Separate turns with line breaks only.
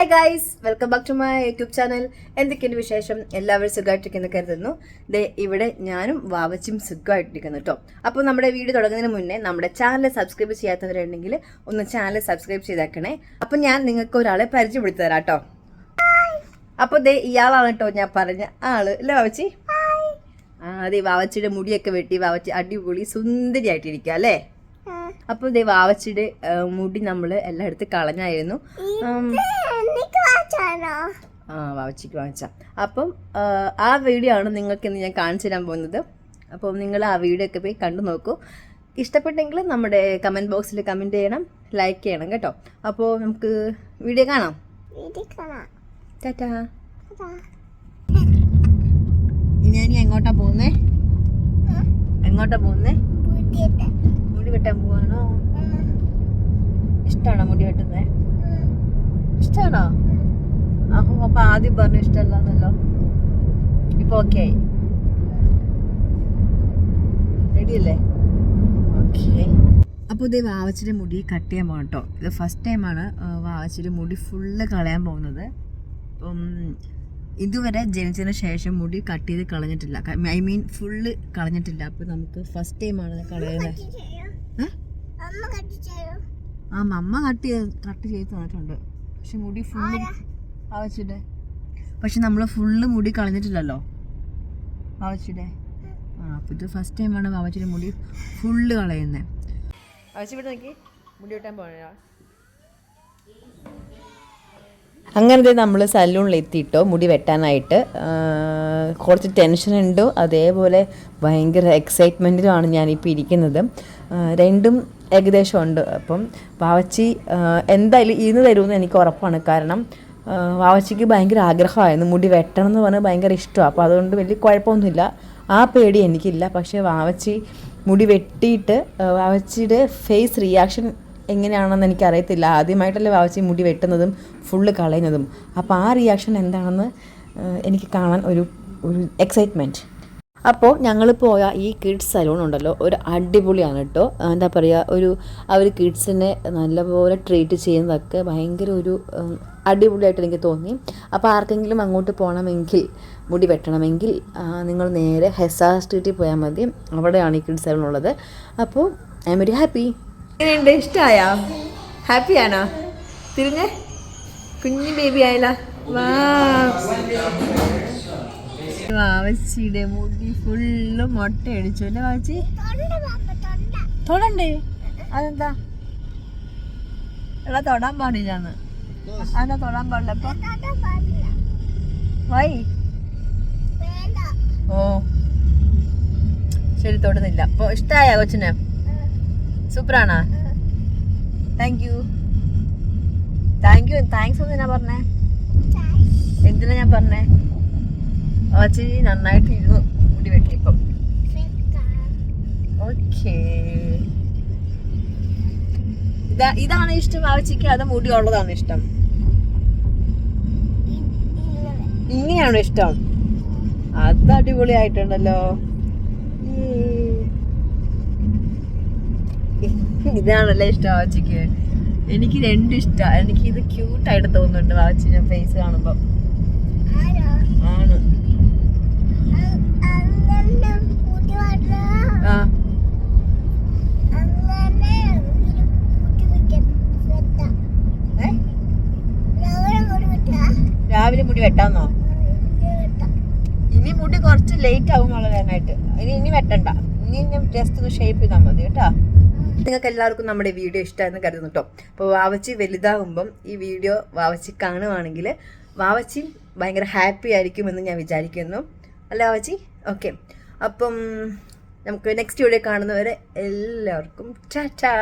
Hi guys, welcome back to my YouTube channel. എന്തൊക്കെയാണ് വിശേഷം? എല്ലാവരും സുഖമായിട്ടിരിക്കുന്നു കരുതുന്നു. ഇവിടെ ഞാനും വാവച്ചും സുഖമായിട്ടിരിക്കുന്നു കേട്ടോ. അപ്പോൾ നമ്മുടെ വീഡിയോ തുടങ്ങുന്നതിന് മുന്നേ നമ്മുടെ ചാനൽ സബ്സ്ക്രൈബ് ചെയ്യാത്തവരുണ്ടെങ്കിൽ ഒന്ന് ചാനൽ സബ്സ്ക്രൈബ് ചെയ്തേക്കണേ. അപ്പോൾ ഞാൻ നിങ്ങൾക്ക് ഒരാളെ പരിചയപ്പെടുത്തി തരാം കേട്ടോ. അപ്പോൾ ഇയാളാണ് കേട്ടോ ഞാൻ പറഞ്ഞ ആള് അല്ലേ വാവച്ചി? അതെ, വാവച്ചിയുടെ മുടിയൊക്കെ വെട്ടി വാവച്ചി അടിപൊളി സുന്ദരിയായിട്ടിരിക്കുക അല്ലേ? അപ്പോൾ വാവച്ചിയുടെ മുടി നമ്മൾ എല്ലായിടത്തും കളഞ്ഞായിരുന്നു. വാവച്ചിക്ക് വാങ്ങിച്ച. അപ്പം ആ വീഡിയോ ആണ് നിങ്ങൾക്ക് ഇന്ന് ഞാൻ കാണിച്ചു തരാൻ പോകുന്നത്. അപ്പം നിങ്ങൾ ആ വീഡിയോ ഒക്കെ പോയി കണ്ടു നോക്കൂ. ഇഷ്ടപ്പെട്ടെങ്കിൽ നമ്മുടെ കമൻറ്റ് ബോക്സിൽ കമൻറ്റ് ചെയ്യണം, ലൈക്ക് ചെയ്യണം കേട്ടോ. അപ്പോൾ നമുക്ക് വീഡിയോ കാണാം. ടാറ്റാ. ഇനി എങ്ങോട്ടാ പോകുന്നേ? മുടി വെട്ടാൻ പോവാണോ? ഇഷ്ടമാണോ മുടി വെട്ടുന്നേ? ഇഷ്ടമാണോ? അപ്പൊ ആദ്യം പറഞ്ഞു ഇഷ്ടമല്ലാന്നല്ലോ. ഇപ്പൊ ഓക്കെ ആയി, റെഡിയല്ലേ? ഓക്കെ. അപ്പോൾ വാവച്ചിയുടെ മുടി കട്ട് ചെയ്യാൻ പോകണം കേട്ടോ. ഇത് ഫസ്റ്റ് ടൈമാണ് വാവച്ചിയുടെ മുടി ഫുള്ള് കളയാൻ പോകുന്നത്. അപ്പം ഇതുവരെ ജനിച്ചതിന് ശേഷം മുടി കട്ട് ചെയ്ത് കളഞ്ഞിട്ടില്ല, ഐ മീൻ ഫുള്ള് കളഞ്ഞിട്ടില്ല. അപ്പോൾ നമുക്ക് ഫസ്റ്റ് ടൈമാണ് കളയുന്നത്. അമ്മ കട്ട് ചെയ്ത് തന്നിട്ടുണ്ട്. പക്ഷെ മുടി ഫുള്ള് വാവച്ചിയുടെ, പക്ഷെ നമ്മൾ ഫുള്ള് മുടി കളഞ്ഞിട്ടില്ലല്ലോ വാവച്ചിയുടെ. അപ്പോൾ ഇത് ഫസ്റ്റ് ടൈമാണ് വാവച്ചിയുടെ മുടി ഫുള്ള് കളയുന്നത്. വാവച്ചി ഇവിടെ നോക്കി മുടി വെട്ടാൻ പോയ. അങ്ങനത്തെ നമ്മൾ സലൂണിൽ എത്തിയിട്ടോ മുടി വെട്ടാനായിട്ട്. കുറച്ച് ടെൻഷൻ ഉണ്ടോ, അതേപോലെ ഭയങ്കര എക്സൈറ്റ്മെൻറ്റിലുമാണ് ഞാനിപ്പോൾ ഇരിക്കുന്നത്. രണ്ടും ഏകദേശം ഉണ്ട്. അപ്പം വാവച്ചി എന്തായാലും ഇന്ന് തരുമെന്ന് എനിക്ക് ഉറപ്പാണ്. കാരണം വാവച്ചിക്ക് ഭയങ്കര ആഗ്രഹമായിരുന്നു മുടി വെട്ടണം എന്ന് പറഞ്ഞാൽ ഭയങ്കര ഇഷ്ടമാണ്. അപ്പോൾ അതുകൊണ്ട് വലിയ കുഴപ്പമൊന്നുമില്ല, ആ പേടി എനിക്കില്ല. പക്ഷേ വാവച്ചി മുടി വെട്ടിയിട്ട് വാവച്ചിയുടെ ഫേസ് റിയാക്ഷൻ എങ്ങനെയാണെന്ന് എനിക്കറിയത്തില്ല. ആദ്യമായിട്ടല്ലേ വാവച്ചി മുടി വെട്ടുന്നതും ഫുള്ള് കളയുന്നതും. അപ്പോൾ ആ റിയാക്ഷൻ എന്താണെന്ന് എനിക്ക് കാണാൻ ഒരു എക്സൈറ്റ്മെൻറ്റ്. അപ്പോൾ ഞങ്ങൾ പോയ ഈ കിഡ്സ് സലൂൺ ഉണ്ടല്ലോ, ഒരു അടിപൊളിയാണ് കേട്ടോ. എന്താ പറയുക, അവർ കിഡ്സിനെ നല്ലപോലെ ട്രീറ്റ് ചെയ്യുന്നതൊക്കെ ഭയങ്കര ഒരു അടിപൊളിയായിട്ട് എനിക്ക് തോന്നി. അപ്പോൾ ആർക്കെങ്കിലും അങ്ങോട്ട് പോകണമെങ്കിൽ, മുടി വെട്ടണമെങ്കിൽ നിങ്ങൾ നേരെ ഹെസാ സ്ട്രീറ്റിൽ പോയാൽ മതി. അവിടെയാണ് ഈ കിഡ്സ് സലൂൺ ഉള്ളത്. അപ്പോൾ ഐ എം വെരി ഹാപ്പി. എങ്ങനെയുണ്ട്? ഇഷ്ടമായോ? ഹാപ്പിയാണോ? തിരിഞ്ഞേ കുഞ്ഞു ബേബി ആയില്ല. വാവച്ചിയുടെ മുടി ഫുള്ള് മൊട്ട അടിച്ചു അല്ലേ വാവച്ചി? തൊടണ്ടേ? അതെന്താ? എടാ തൊടാൻ പാടില്ലാന്ന്. അതെന്താ തൊടാൻ പാടില്ല? അപ്പൊ വൈ? ഓ ശരി, തൊടുന്നില്ല. അപ്പൊ ഇഷ്ടായ കൊച്ചിനെ? സൂപ്പറാണോ? താങ്ക്സ് ഒന്നും ഞാൻ പറഞ്ഞേ. എന്തിനാ ഞാൻ പറഞ്ഞേ? വാവച്ചി നന്നായിട്ട് ഇരുന്നു മുടി വെട്ടിയപ്പം. ഓക്കേ, ഇതാണ് ഇഷ്ടം വാവച്ചിക്ക്? അത് മുടി ഉള്ളതാണ് ഇഷ്ടം? ഇങ്ങനെയാണോ ഇഷ്ടം? അത് അടിപൊളിയായിട്ടുണ്ടല്ലോ. ഇതാണല്ലേ ഇഷ്ടം വാവച്ചിക്ക്? എനിക്ക് രണ്ടും ഇഷ്ടമാണ്. എനിക്ക് ഇത് ക്യൂട്ടായിട്ട് തോന്നുന്നുണ്ട് വാവച്ചിന്റെ ഫേസ് കാണുമ്പോ. ആണ്. രാവിലെ മുടി വെട്ടാന്നോ? ഇനി മുടി കുറച്ച് ലേറ്റ് ആവും വളരാനായിട്ട്. ഇനി വെട്ടണ്ട, ഇനി ജസ്റ്റ് ഒന്ന് ഷേപ്പ് ചെയ്താൽ മതി കേട്ടോ. നിങ്ങൾക്ക് എല്ലാവർക്കും നമ്മുടെ വീഡിയോ ഇഷ്ടമായെന്ന് കരുതുന്നു കേട്ടോ. അപ്പോൾ വാവച്ചി വലുതാകുമ്പം ഈ വീഡിയോ വാവച്ചി കാണുവാണെങ്കിൽ വാവച്ചി ഭയങ്കര ഹാപ്പി ആയിരിക്കുമെന്ന് ഞാൻ വിചാരിക്കുന്നു. അല്ല വാവച്ചി? ഓക്കെ, അപ്പം നമുക്ക് നെക്സ്റ്റ് വീഡിയോ കാണുന്നവരെ എല്ലാവർക്കും ടാറ്റാ.